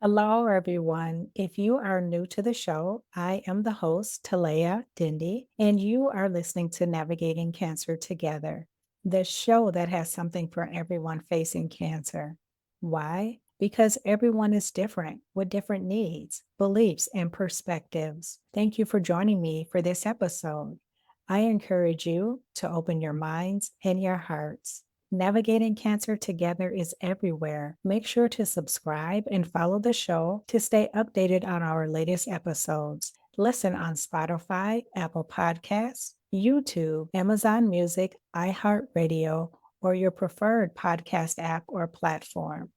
Hello, everyone. If you are new to the show, I am the host, Talaya Dendy, and you are listening to Navigating Cancer Together, the show that has something for everyone facing cancer. Why? Because everyone is different with different needs, beliefs, and perspectives. Thank you for joining me for this episode. I encourage you to open your minds and your hearts. Navigating Cancer Together is everywhere. Make sure to subscribe and follow the show to stay updated on our latest episodes. Listen on Spotify, Apple Podcasts, YouTube, Amazon Music, iHeartRadio, or your preferred podcast app or platform.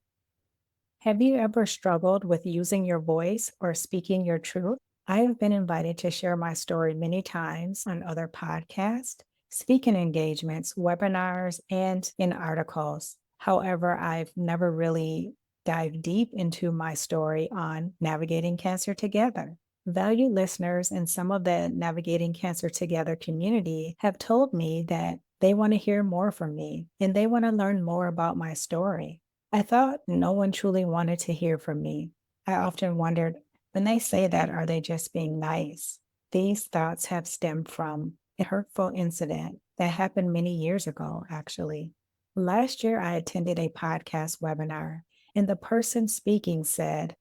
Have you ever struggled with using your voice or speaking your truth? I have been invited to share my story many times on other podcasts, speaking engagements, webinars, and in articles. However, I've never really dived deep into my story on Navigating Cancer Together. Valued listeners in some of the Navigating Cancer Together community have told me that they want to hear more from me and they want to learn more about my story. I thought no one truly wanted to hear from me. I often wondered, when they say that, are they just being nice? These thoughts have stemmed from a hurtful incident that happened many years ago, actually. Last year, I attended a podcast webinar, and the person speaking said,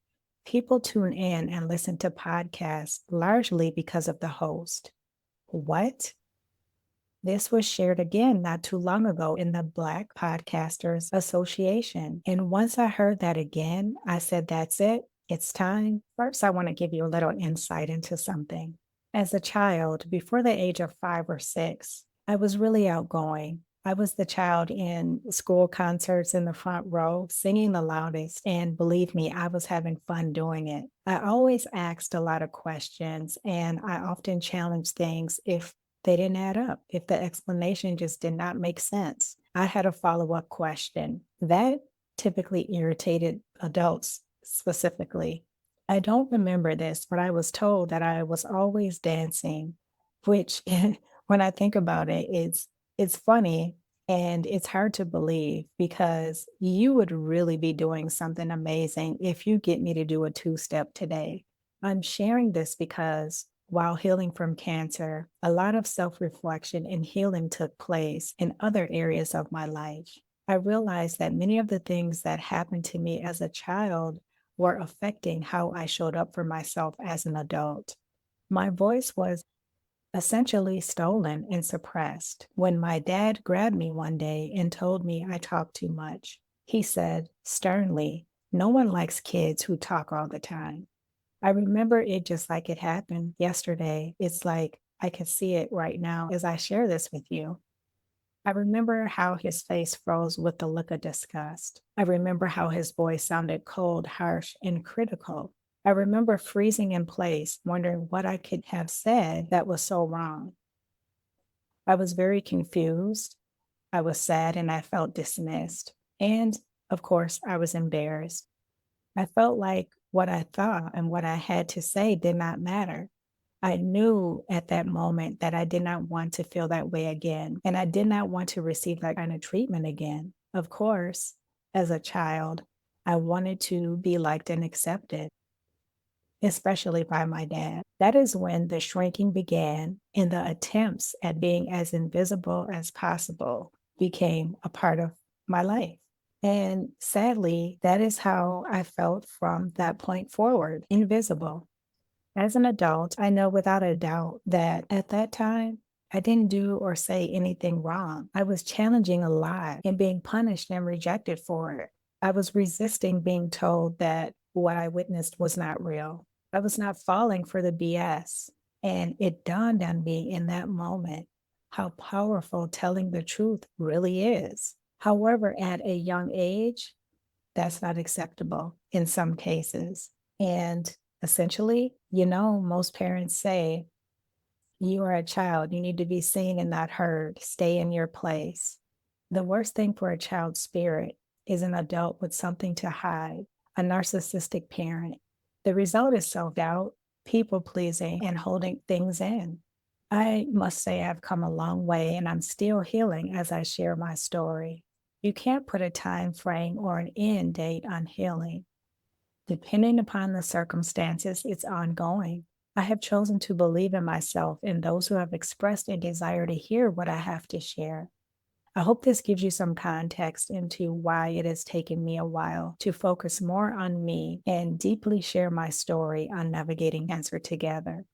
people tune in and listen to podcasts largely because of the host. What? This was shared again not too long ago in the Black Podcasters Association. And once I heard that again, I said, that's it. It's time. First, I want to give you a little insight into something. As a child, before the age of 5 or 6, I was really outgoing. I was the child in school concerts in the front row, singing the loudest. And believe me, I was having fun doing it. I always asked a lot of questions and I often challenged things if they didn't add up, if the explanation just did not make sense. I had a follow up question that typically irritated adults specifically. I don't remember this, but I was told that I was always dancing, which when I think about it, it's funny and it's hard to believe because you would really be doing something amazing if you get me to do a two-step today. I'm sharing this because while healing from cancer, a lot of self reflection and healing took place in other areas of my life. I realized that many of the things that happened to me as a child were affecting how I showed up for myself as an adult. My voice was essentially stolen and suppressed when my dad grabbed me one day and told me I talked too much. He said sternly, no one likes kids who talk all the time. I remember it just like it happened yesterday. It's like I can see it right now as I share this with you. I remember how his face froze with a look of disgust. I remember how his voice sounded cold, harsh, and critical. I remember freezing in place, wondering what I could have said that was so wrong. I was very confused. I was sad and I felt dismissed. And of course, I was embarrassed. I felt like what I thought and what I had to say did not matter. I knew at that moment that I did not want to feel that way again, and I did not want to receive that kind of treatment again. Of course, as a child, I wanted to be liked and accepted, especially by my dad. That is when the shrinking began and the attempts at being as invisible as possible became a part of my life. And sadly, that is how I felt from that point forward, invisible. As an adult, I know without a doubt that at that time, I didn't do or say anything wrong. I was challenging a lot and being punished and rejected for it. I was resisting being told that what I witnessed was not real. I was not falling for the BS. And it dawned on me in that moment how powerful telling the truth really is. However, at a young age, that's not acceptable in some cases. And essentially, most parents say, you are a child, you need to be seen and not heard, stay in your place. The worst thing for a child's spirit is an adult with something to hide, a narcissistic parent. The result is self doubt, people pleasing, and holding things in. I must say, I've come a long way and I'm still healing as I share my story. You can't put a time frame or an end date on healing. Depending upon the circumstances, it's ongoing. I have chosen to believe in myself and those who have expressed a desire to hear what I have to share. I hope this gives you some context into why it has taken me a while to focus more on me and deeply share my story on navigating cancer together.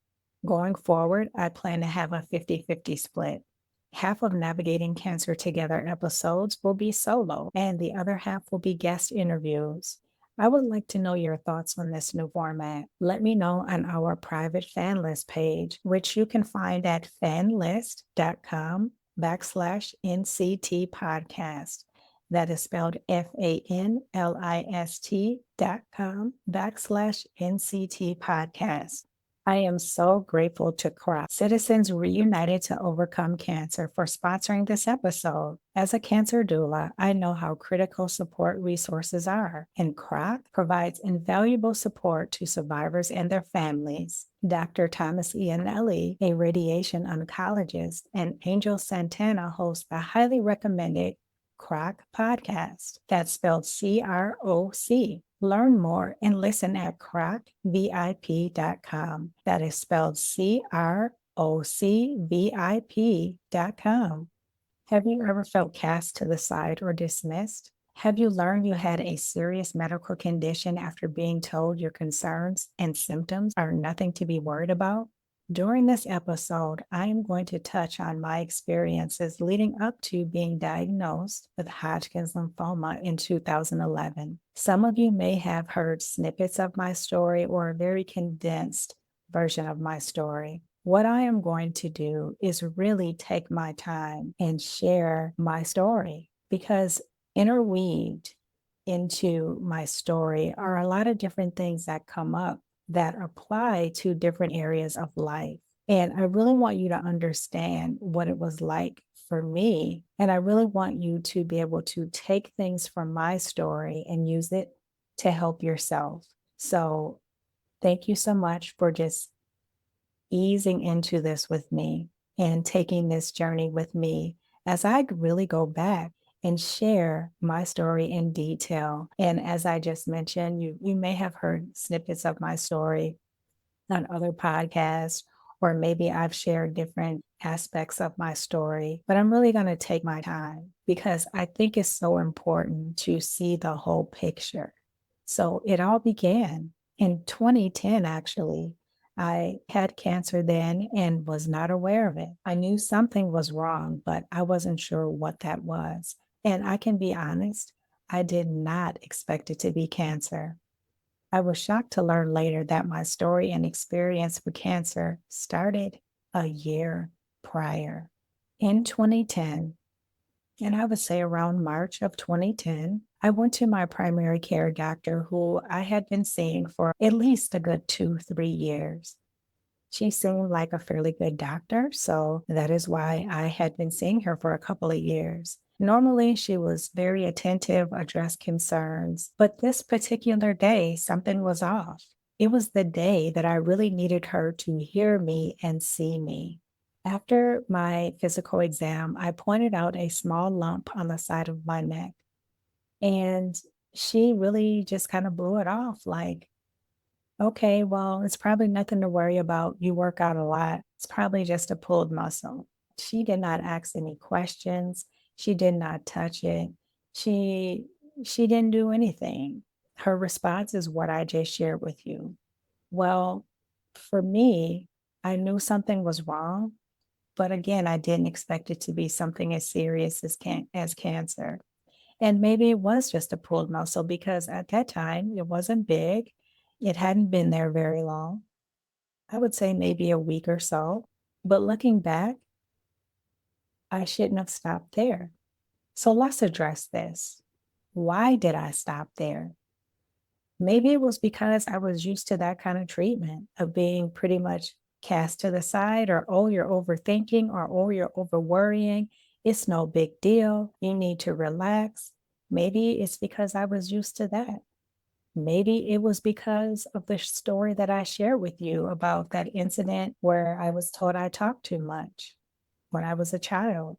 Going forward, I plan to have a 50-50 split. Half of Navigating Cancer Together episodes will be solo, and the other half will be guest interviews. I would like to know your thoughts on this new format. Let me know on our private fan list page, which you can find at fanlist.com/NCT podcast. That is spelled FANLIST.com/NCT podcast. I am so grateful to CROC, Citizens Reunited to Overcome Cancer, for sponsoring this episode. As a cancer doula, I know how critical support resources are, and CROC provides invaluable support to survivors and their families. Dr. Thomas Iannelli, a radiation oncologist, and Angel Santana host the highly recommended CROC podcast. That's spelled CROC. Learn more and listen at crocvip.com. That is spelled CROCVIP.com. Have you ever felt cast to the side or dismissed? Have you learned you had a serious medical condition after being told your concerns and symptoms are nothing to be worried about? During this episode, I am going to touch on my experiences leading up to being diagnosed with Hodgkin's lymphoma in 2011. Some of you may have heard snippets of my story or a very condensed version of my story. What I am going to do is really take my time and share my story, because interweaved into my story are a lot of different things that come up that apply to different areas of life. And I really want you to understand what it was like for me. And I really want you to be able to take things from my story and use it to help yourself. So thank you so much for just easing into this with me and taking this journey with me as I really go back and share my story in detail. And as I just mentioned, you may have heard snippets of my story on other podcasts, or maybe I've shared different aspects of my story, but I'm really going to take my time because I think it's so important to see the whole picture. So it all began in 2010, actually. I had cancer then and was not aware of it. I knew something was wrong, but I wasn't sure what that was. And I can be honest, I did not expect it to be cancer. I was shocked to learn later that my story and experience with cancer started a year prior. In 2010, and I would say around March of 2010, I went to my primary care doctor who I had been seeing for at least a good 2, 3 years. She seemed like a fairly good doctor, so that is why I had been seeing her for a couple of years. Normally, she was very attentive, addressed concerns, but this particular day, something was off. It was the day that I really needed her to hear me and see me. After my physical exam, I pointed out a small lump on the side of my neck, and she really just kind of blew it off like, okay, well, it's probably nothing to worry about. You work out a lot. It's probably just a pulled muscle. She did not ask any questions. She did not touch it. She she didn't do anything. Her response is what I just shared with you. Well, for me, I knew something was wrong, but again, I didn't expect it to be something as serious as cancer. And maybe it was just a pulled muscle because at that time it wasn't big. It hadn't been there very long. I would say maybe a week or so. But looking back, I shouldn't have stopped there. So let's address this. Why did I stop there? Maybe it was because I was used to that kind of treatment of being pretty much cast to the side, or, oh, you're overthinking, or, oh, you're over worrying. It's no big deal. You need to relax. Maybe it's because I was used to that. Maybe it was because of the story that I shared with you about that incident where I was told I talked too much when I was a child.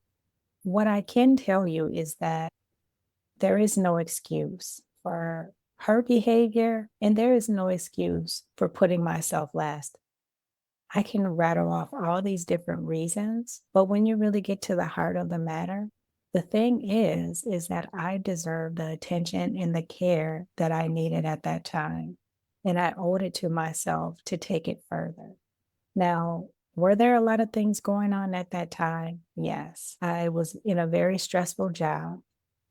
What I can tell you is that there is no excuse for her behavior, and there is no excuse for putting myself last. I can rattle off all these different reasons, but when you really get to the heart of the matter, the thing is that I deserve the attention and the care that I needed at that time. And I owed it to myself to take it further. Now, were there a lot of things going on at that time? Yes. I was in a very stressful job.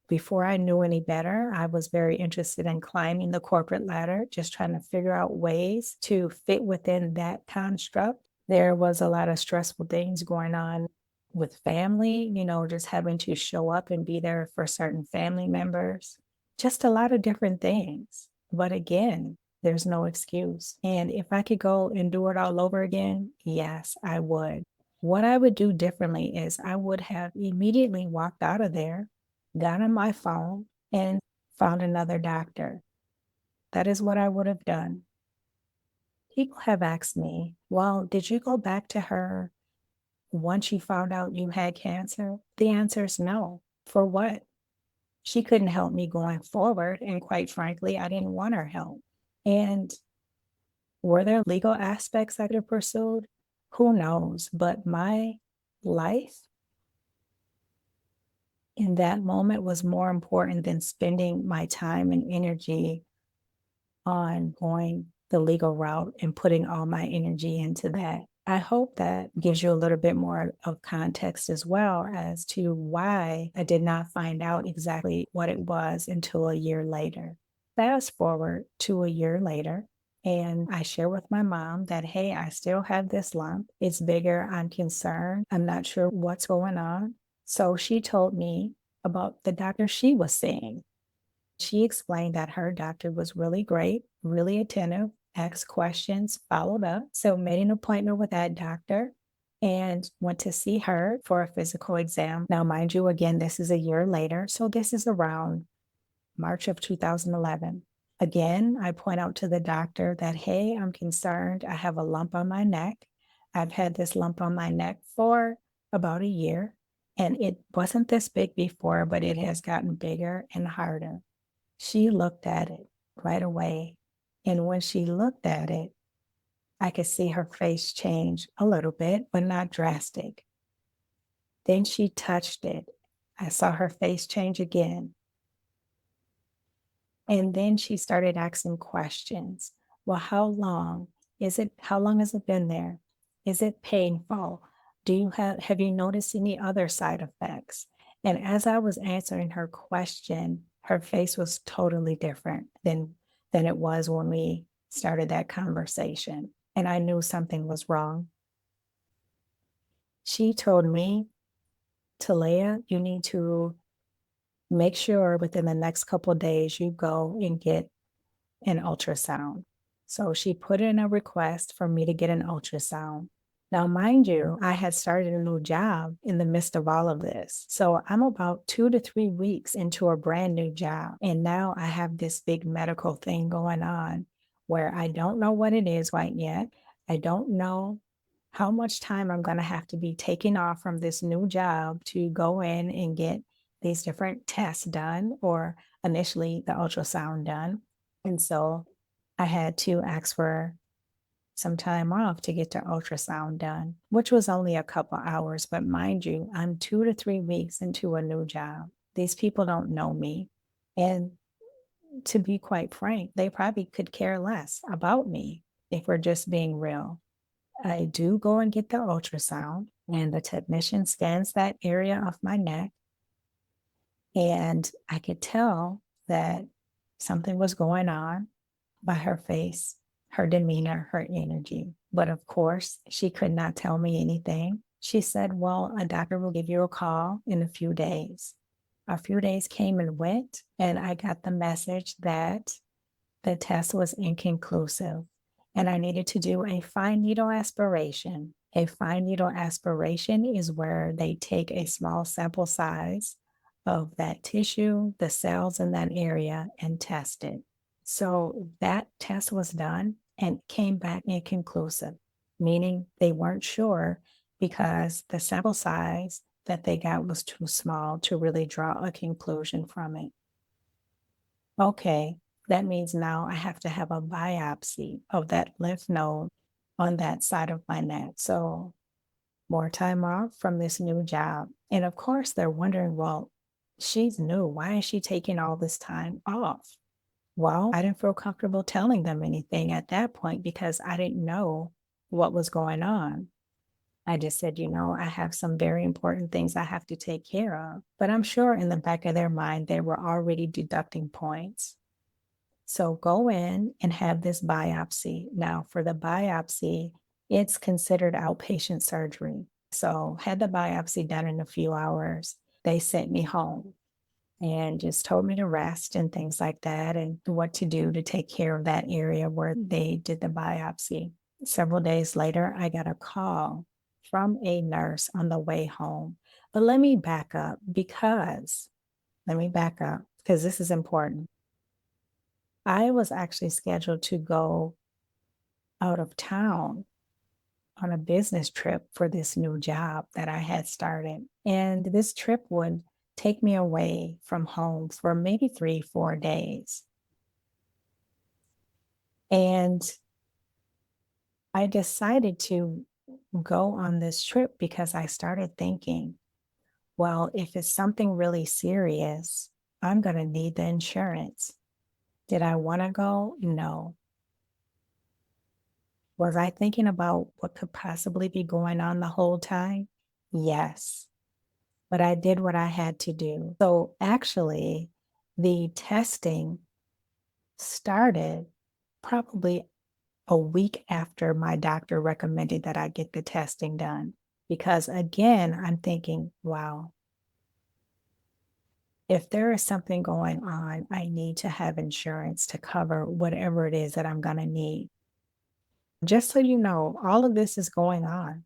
Before I knew any better, I was very interested in climbing the corporate ladder, just trying to figure out ways to fit within that construct. There was a lot of stressful things going on with family, just having to show up and be there for certain family members, just a lot of different things. But again, there's no excuse. And if I could go and do it all over again, yes, I would. What I would do differently is I would have immediately walked out of there, got on my phone, and found another doctor. That is what I would have done. People have asked me, well, did you go back to her once you found out you had cancer? The answer is no. For what? She couldn't help me going forward. And quite frankly, I didn't want her help. And were there legal aspects I could have pursued? Who knows? But my life in that moment was more important than spending my time and energy on going the legal route and putting all my energy into that. I hope that gives you a little bit more of context as well as to why I did not find out exactly what it was until a year later. Fast forward to a year later, and I share with my mom that, hey, I still have this lump. It's bigger. I'm concerned. I'm not sure what's going on. So she told me about the doctor she was seeing. She explained that her doctor was really great, really attentive, asked questions, followed up. So made an appointment with that doctor and went to see her for a physical exam. Now, mind you, again, this is a year later. So this is around March of 2011. Again, I point out to the doctor that, hey, I'm concerned. I have a lump on my neck. I've had this lump on my neck for about a year, and it wasn't this big before, but it has gotten bigger and harder. She looked at it right away. And when she looked at it, I could see her face change a little bit, but not drastic. Then she touched it. I saw her face change again. And then she started asking questions. Well, how long how long has it been there? Is it painful? Have you noticed any other side effects? And as I was answering her question, her face was totally different than it was when we started that conversation. And I knew something was wrong. She told me, Talaya, you need to make sure within the next couple of days you go and get an ultrasound. So she put in a request for me to get an ultrasound. Now, mind you, I had started a new job in the midst of all of this. So I'm about 2 to 3 weeks into a brand new job. And now I have this big medical thing going on where I don't know what it is quite yet. I don't know how much time I'm going to have to be taking off from this new job to go in and get these different tests done, or initially the ultrasound done. And so I had to ask for some time off to get the ultrasound done, which was only a couple hours. But mind you, I'm 2 to 3 weeks into a new job. These people don't know me. And to be quite frank, they probably could care less about me if we're just being real. I do go and get the ultrasound, and the technician scans that area of my neck. And I could tell that something was going on by her face, her demeanor, her energy. But of course, she could not tell me anything. She said, well, a doctor will give you a call in a few days. A few days came and went, and I got the message that the test was inconclusive and I needed to do a fine needle aspiration. A fine needle aspiration is where they take a small sample size of that tissue, the cells in that area, and test it. So that test was done and came back inconclusive, meaning they weren't sure because the sample size that they got was too small to really draw a conclusion from it. Okay, That means now I have to have a biopsy of that lymph node on that side of my neck. So more time off from this new job. And of course, they're wondering, well, she's new. Why is she taking all this time off? Well, I didn't feel comfortable telling them anything at that point because I didn't know what was going on. I just said, I have some very important things I have to take care of. But I'm sure in the back of their mind, they were already deducting points. So go in and have this biopsy. Now, for the biopsy, it's considered outpatient surgery. So, had the biopsy done in a few hours. They sent me home and just told me to rest and things like that and what to do to take care of that area where they did the biopsy. Several days later, I got a call from a nurse on the way home. But let me back up because this is important. I was actually scheduled to go out of town on a business trip for this new job that I had started. And this trip would take me away from home for maybe 3, 4 days. And I decided to go on this trip because I started thinking, well, if it's something really serious, I'm going to need the insurance. Did I want to go? No. Was I thinking about what could possibly be going on the whole time? Yes, but I did what I had to do. So actually, the testing started probably a week after my doctor recommended that I get the testing done. Because again, I'm thinking, wow, if there is something going on, I need to have insurance to cover whatever it is that I'm going to need. Just so you know, all of this is going on.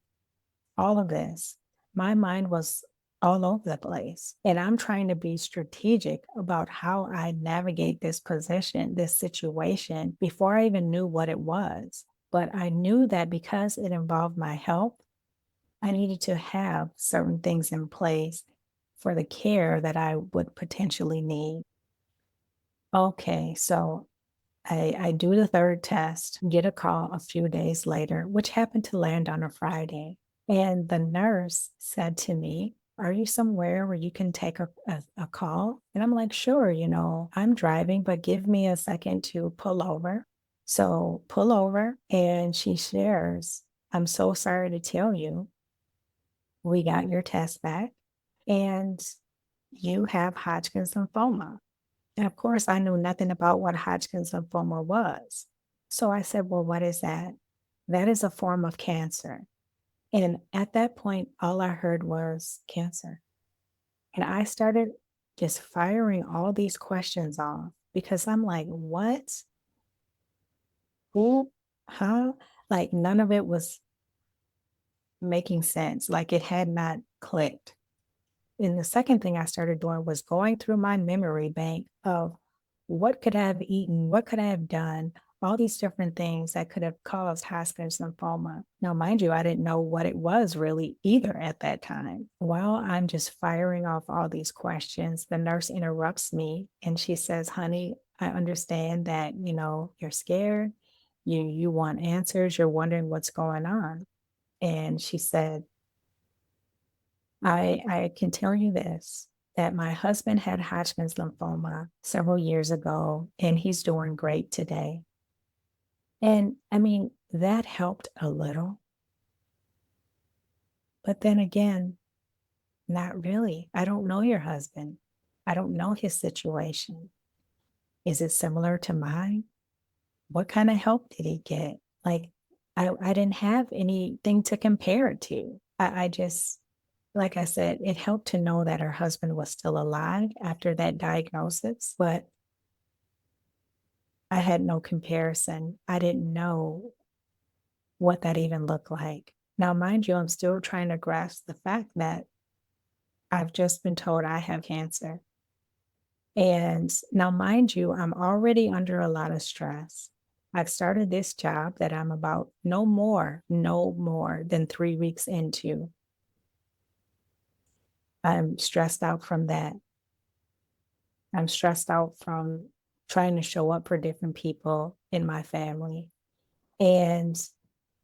All of this. My mind was all over the place. And I'm trying to be strategic about how I navigate this position, this situation, before I even knew what it was. But I knew that because it involved my health, I needed to have certain things in place for the care that I would potentially need. Okay, so I do the third test, get a call a few days later, which happened to land on a Friday. And the nurse said to me, are you somewhere where you can take a call? And I'm like, sure, I'm driving, but give me a second to pull over. So pull over, and she shares, I'm so sorry to tell you, we got your test back and you have Hodgkin's lymphoma. And of course, I knew nothing about what Hodgkin's lymphoma was. So I said, well, what is that? That is a form of cancer. And at that point, all I heard was cancer. And I started just firing all these questions off because I'm like, what? Who? Huh? Like none of it was making sense. Like it had not clicked. And the second thing I started doing was going through my memory bank of what could I have eaten, what could I have done, all these different things that could have caused Hodgkin's lymphoma. Now, mind you, I didn't know what it was really either at that time. While I'm just firing off all these questions, the nurse interrupts me and she says, honey, I understand that, you're scared. You want answers. You're wondering what's going on. And she said, I can tell you this, that my husband had Hodgkin's lymphoma several years ago, and he's doing great today. And I mean, that helped a little. But then again, not really. I don't know your husband. I don't know his situation. Is it similar to mine? What kind of help did he get? Like, I didn't have anything to compare it to. I just, like I said, it helped to know that her husband was still alive after that diagnosis, but I had no comparison. I didn't know what that even looked like. Now, mind you, I'm still trying to grasp the fact that I've just been told I have cancer. And now, mind you, I'm already under a lot of stress. I've started this job that I'm about no more than 3 weeks into. I'm stressed out from that. I'm stressed out from trying to show up for different people in my family. And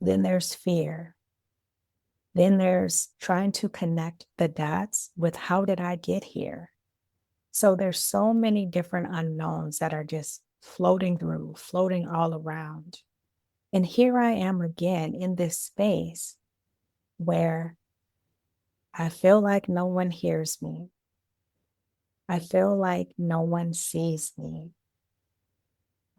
then there's fear. Then there's trying to connect the dots with how did I get here? So there's so many different unknowns that are just floating through, floating all around. And here I am again in this space where I feel like no one hears me. I feel like no one sees me.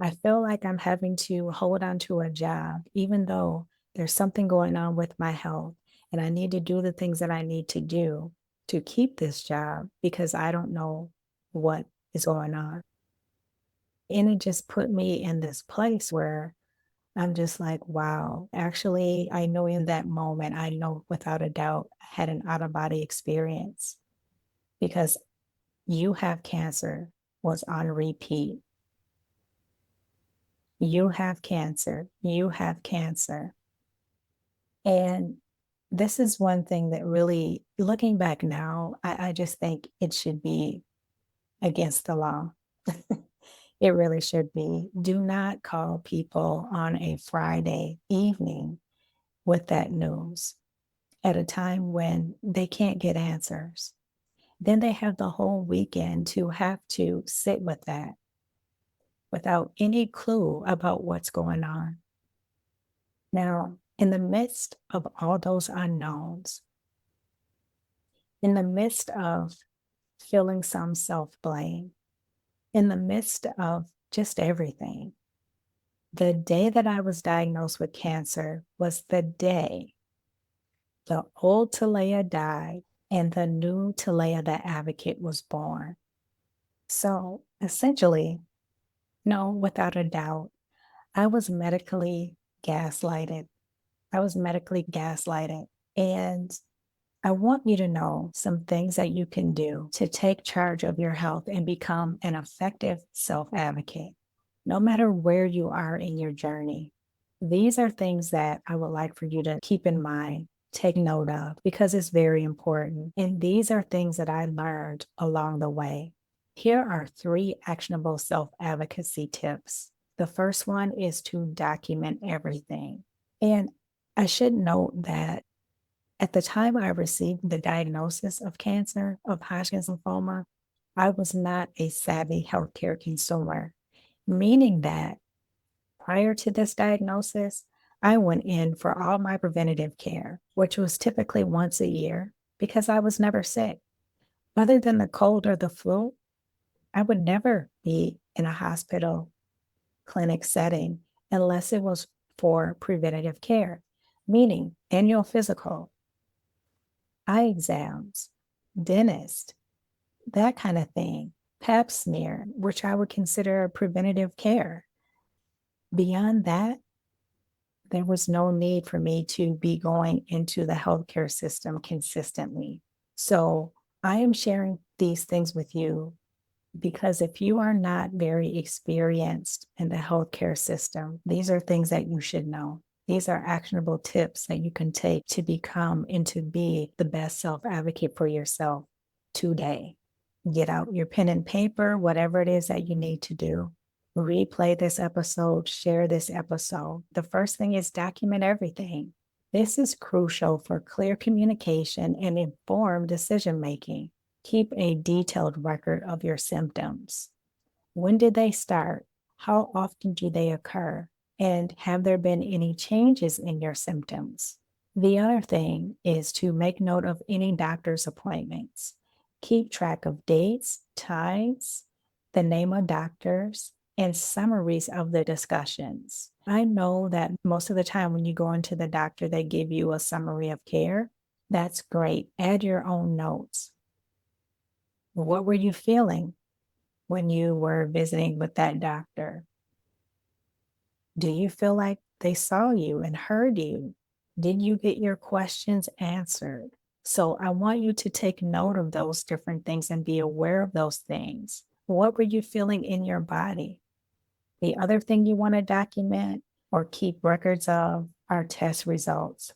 I feel like I'm having to hold on to a job, even though there's something going on with my health and I need to do the things that I need to do to keep this job because I don't know what is going on. And it just put me in this place where I'm just like, wow, actually, I know in that moment, I know without a doubt, I had an out of body experience because you have cancer was on repeat. You have cancer. You have cancer. And this is one thing that really, looking back now, I just think it should be against the law. It really should be. Do not call people on a Friday evening with that news at a time when they can't get answers. Then they have the whole weekend to have to sit with that without any clue about what's going on. Now, in the midst of all those unknowns, in the midst of feeling some self blame, in the midst of just everything, the day that I was diagnosed with cancer was the day the old Talaya died and the new Talaya, the advocate, was born. So essentially, no, without a doubt, I was medically gaslighted. I was medically gaslighted. And I want you to know some things that you can do to take charge of your health and become an effective self advocate, no matter where you are in your journey. These are things that I would like for you to keep in mind, take note of, because it's very important. And these are things that I learned along the way. Here are 3 actionable self advocacy tips. The first one is to document everything. And I should note that at the time I received the diagnosis of cancer, of Hodgkin's lymphoma, I was not a savvy healthcare consumer, meaning that prior to this diagnosis, I went in for all my preventative care, which was typically once a year because I was never sick. Other than the cold or the flu, I would never be in a hospital clinic setting unless it was for preventative care, meaning annual physical, eye exams, dentist, that kind of thing, pap smear, which I would consider preventative care. Beyond that, there was no need for me to be going into the healthcare system consistently. So I am sharing these things with you because if you are not very experienced in the healthcare system, these are things that you should know. These are actionable tips that you can take to become and to be the best self advocate for yourself today. Get out your pen and paper, whatever it is that you need to do. Replay this episode, share this episode. The first thing is document everything. This is crucial for clear communication and informed decision making. Keep a detailed record of your symptoms. When did they start? How often do they occur? And have there been any changes in your symptoms? The other thing is to make note of any doctor's appointments. Keep track of dates, times, the name of doctors, and summaries of the discussions. I know that most of the time when you go into the doctor, they give you a summary of care. That's great. Add your own notes. What were you feeling when you were visiting with that doctor? Do you feel like they saw you and heard you? Did you get your questions answered? So I want you to take note of those different things and be aware of those things. What were you feeling in your body? The other thing you want to document or keep records of are test results.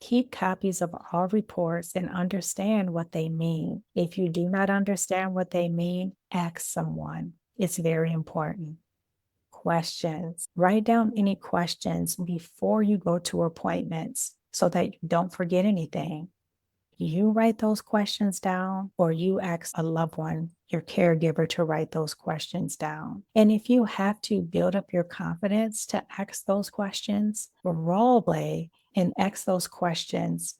Keep copies of all reports and understand what they mean. If you do not understand what they mean, ask someone. It's very important. Questions. Write down any questions before you go to appointments so that you don't forget anything. You write those questions down, or you ask a loved one, your caregiver, to write those questions down. And if you have to build up your confidence to ask those questions, role play and ask those questions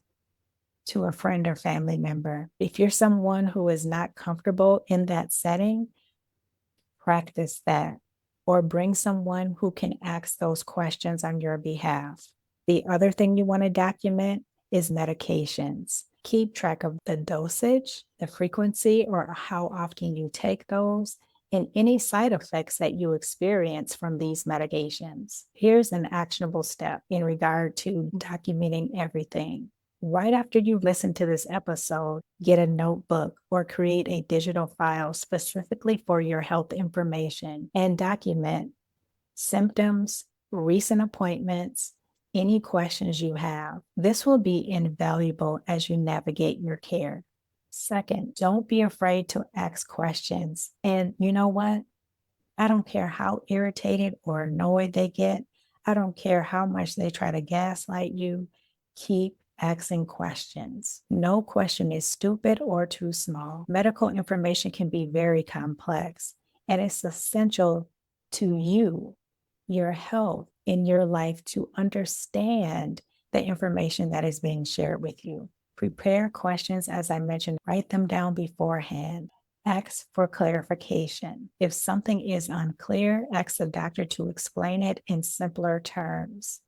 to a friend or family member. If you're someone who is not comfortable in that setting, practice that, or bring someone who can ask those questions on your behalf. The other thing you want to document is medications. Keep track of the dosage, the frequency, or how often you take those, and any side effects that you experience from these medications. Here's an actionable step in regard to documenting everything. Right after you listen to this episode, get a notebook or create a digital file specifically for your health information and document symptoms, recent appointments, any questions you have. This will be invaluable as you navigate your care. Second, don't be afraid to ask questions. And you know what? I don't care how irritated or annoyed they get. I don't care how much they try to gaslight you. Keep asking questions. No question is stupid or too small. Medical information can be very complex, and it's essential to you, your health, in your life to understand the information that is being shared with you. Prepare questions, as I mentioned, write them down beforehand. Ask for clarification. If something is unclear, ask the doctor to explain it in simpler terms.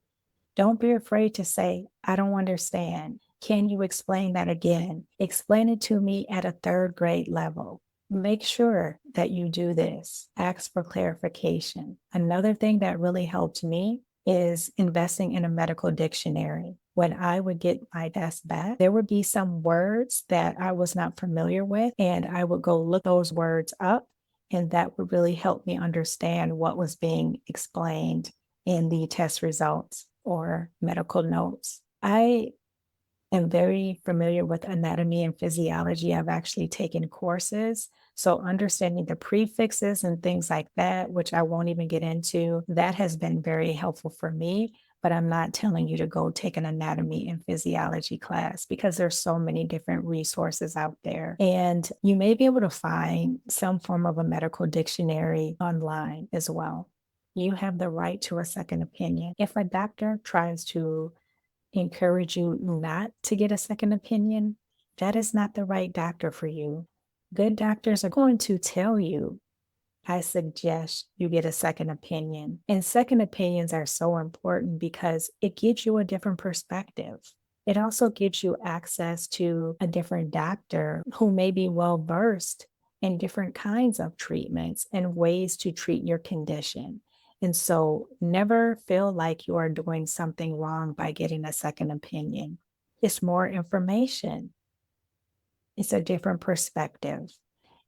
Don't be afraid to say, I don't understand. Can you explain that again? Explain it to me at a third grade level. Make sure that you do this. Ask for clarification. Another thing that really helped me is investing in a medical dictionary. When I would get my desk back, there would be some words that I was not familiar with, and I would go look those words up, and that would really help me understand what was being explained in the test results or medical notes. I am very familiar with anatomy and physiology. I've actually taken courses. So understanding the prefixes and things like that, which I won't even get into, that has been very helpful for me. But I'm not telling you to go take an anatomy and physiology class because there's so many different resources out there. And you may be able to find some form of a medical dictionary online as well. You have the right to a second opinion. If a doctor tries to encourage you not to get a second opinion, that is not the right doctor for you. Good doctors are going to tell you, I suggest you get a second opinion. And second opinions are so important because it gives you a different perspective. It also gives you access to a different doctor who may be well versed in different kinds of treatments and ways to treat your condition. And so never feel like you are doing something wrong by getting a second opinion. It's more information, it's a different perspective,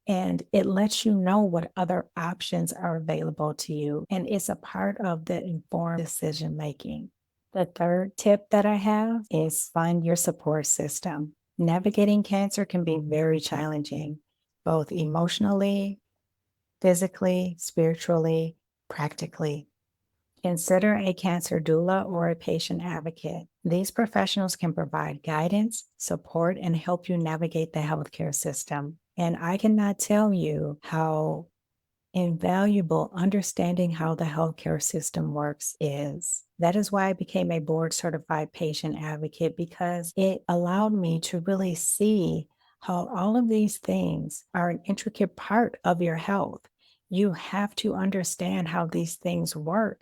and it lets you know what other options are available to you. And it's a part of the informed decision making. The third tip that I have is find your support system. Navigating cancer can be very challenging, both emotionally, physically, spiritually, practically. Consider a cancer doula or a patient advocate. These professionals can provide guidance, support, and help you navigate the healthcare system. And I cannot tell you how invaluable understanding how the healthcare system works is. That is why I became a board certified patient advocate, because it allowed me to really see how all of these things are an intricate part of your health. You have to understand how these things work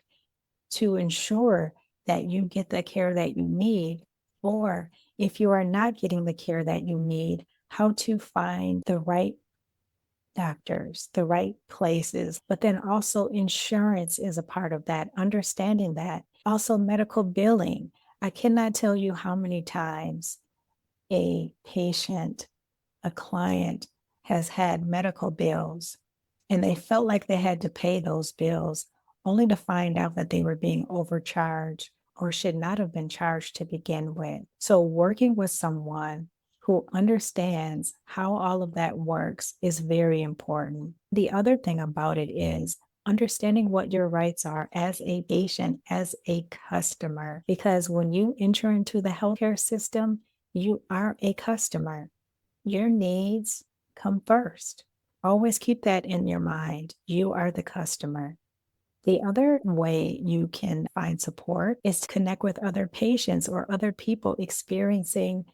to ensure that you get the care that you need, or if you are not getting the care that you need, how to find the right doctors, the right places. But then also insurance is a part of that, understanding that. Also medical billing. I cannot tell you how many times a patient, a client has had medical bills and they felt like they had to pay those bills only to find out that they were being overcharged or should not have been charged to begin with. So working with someone who understands how all of that works is very important. The other thing about it is understanding what your rights are as a patient, as a customer, because when you enter into the healthcare system, you are a customer. Your needs come first. Always keep that in your mind. You are the customer. The other way you can find support is to connect with other patients or other people experiencing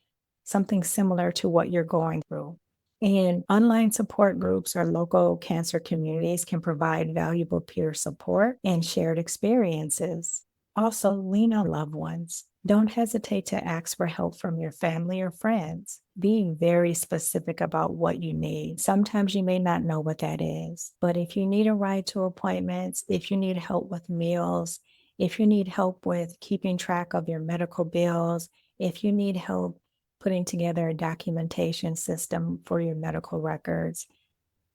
something similar to what you're going through. And online support groups or local cancer communities can provide valuable peer support and shared experiences. Also, lean on loved ones. Don't hesitate to ask for help from your family or friends. Being very specific about what you need. Sometimes you may not know what that is, but if you need a ride to appointments, if you need help with meals, if you need help with keeping track of your medical bills, if you need help putting together a documentation system for your medical records,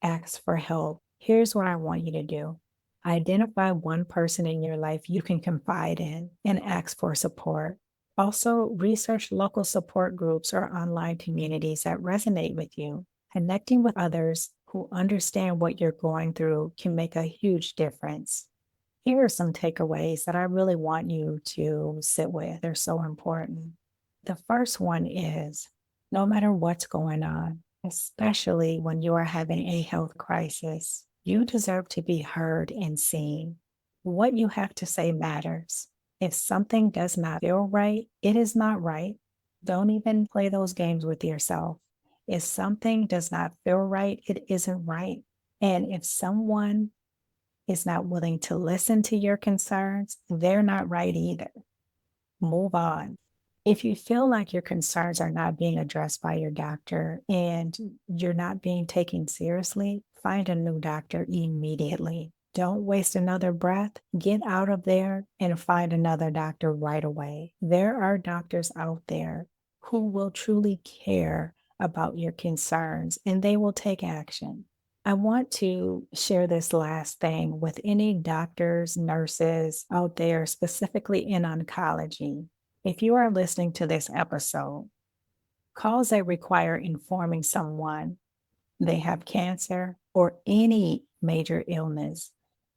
ask for help. Here's what I want you to do. Identify one person in your life you can confide in and ask for support. Also, research local support groups or online communities that resonate with you. Connecting with others who understand what you're going through can make a huge difference. Here are some takeaways that I really want you to sit with. They're so important. The first one is no matter what's going on, especially when you are having a health crisis, you deserve to be heard and seen. What you have to say matters. If something does not feel right, it is not right. Don't even play those games with yourself. If something does not feel right, it isn't right. And if someone is not willing to listen to your concerns, they're not right either. Move on. If you feel like your concerns are not being addressed by your doctor and you're not being taken seriously, find a new doctor immediately. Don't waste another breath. Get out of there and find another doctor right away. There are doctors out there who will truly care about your concerns and they will take action. I want to share this last thing with any doctors, nurses out there, specifically in oncology. If you are listening to this episode, calls that require informing someone they have cancer or any major illness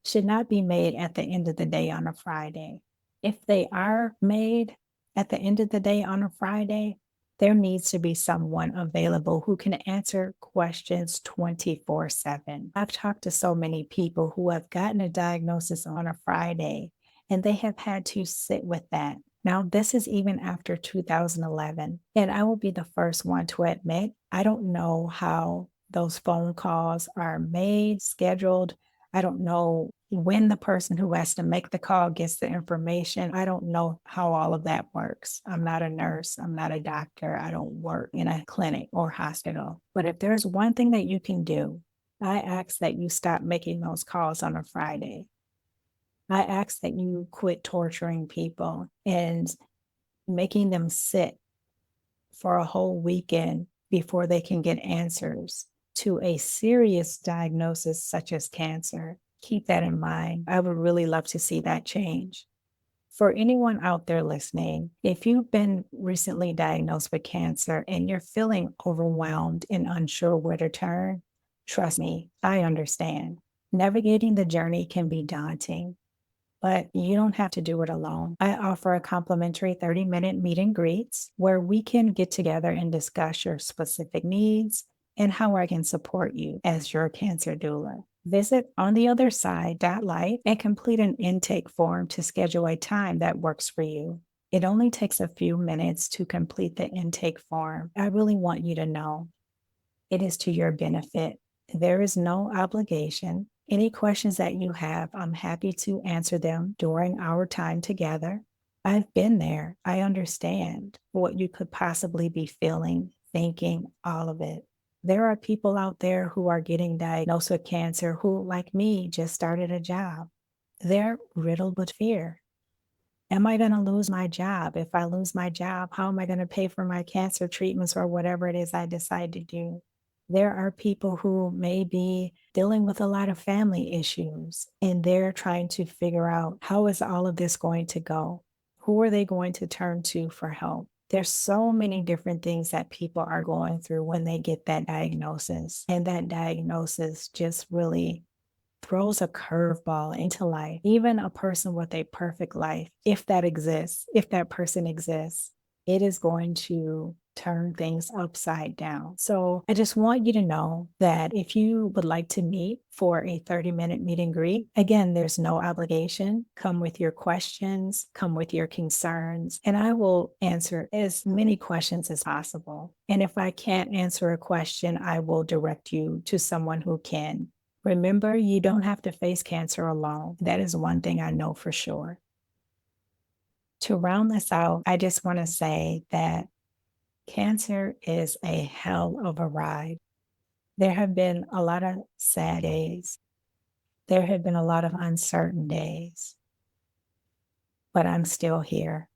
should not be made at the end of the day on a Friday. If they are made at the end of the day on a Friday, there needs to be someone available who can answer questions 24/7. I've talked to so many people who have gotten a diagnosis on a Friday and they have had to sit with that. Now, this is even after 2011. And I will be the first one to admit, I don't know how those phone calls are made, scheduled. I don't know when the person who has to make the call gets the information. I don't know how all of that works. I'm not a nurse. I'm not a doctor. I don't work in a clinic or hospital. But if there's one thing that you can do, I ask that you stop making those calls on a Friday. I ask that you quit torturing people and making them sit for a whole weekend before they can get answers to a serious diagnosis such as cancer. Keep that in mind. I would really love to see that change. For anyone out there listening, if you've been recently diagnosed with cancer and you're feeling overwhelmed and unsure where to turn, trust me, I understand. Navigating the journey can be daunting, but you don't have to do it alone. I offer a complimentary 30-minute meet and greets where we can get together and discuss your specific needs and how I can support you as your cancer doula. Visit ontheotherside.life and complete an intake form to schedule a time that works for you. It only takes a few minutes to complete the intake form. I really want you to know it is to your benefit. There is no obligation. Any questions that you have, I'm happy to answer them during our time together. I've been there. I understand what you could possibly be feeling, thinking, all of it. There are people out there who are getting diagnosed with cancer who, like me, just started a job. They're riddled with fear. Am I going to lose my job? If I lose my job, how am I going to pay for my cancer treatments or whatever it is I decide to do? There are people who may be dealing with a lot of family issues and they're trying to figure out how is all of this going to go? Who are they going to turn to for help? There's so many different things that people are going through when they get that diagnosis, and that diagnosis just really throws a curveball into life. Even a person with a perfect life, if that exists, if that person exists, it is going to turn things upside down. So I just want you to know that if you would like to meet for a 30-minute meet and greet, again, there's no obligation. Come with your questions, come with your concerns, and I will answer as many questions as possible. And if I can't answer a question, I will direct you to someone who can. Remember, you don't have to face cancer alone. That is one thing I know for sure. To round this out, I just want to say that cancer is a hell of a ride. There have been a lot of sad days. There have been a lot of uncertain days, but I'm still here.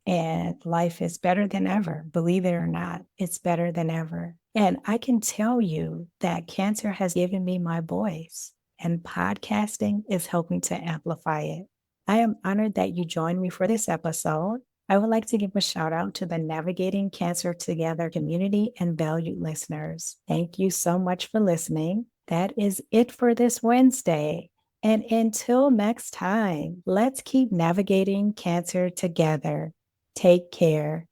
And life is better than ever. Believe it or not, it's better than ever. And I can tell you that cancer has given me my voice, and podcasting is helping to amplify it. I am honored that you joined me for this episode. I would like to give a shout out to the Navigating Cancer Together community and valued listeners. Thank you so much for listening. That is it for this Wednesday. And until next time, let's keep navigating cancer together. Take care.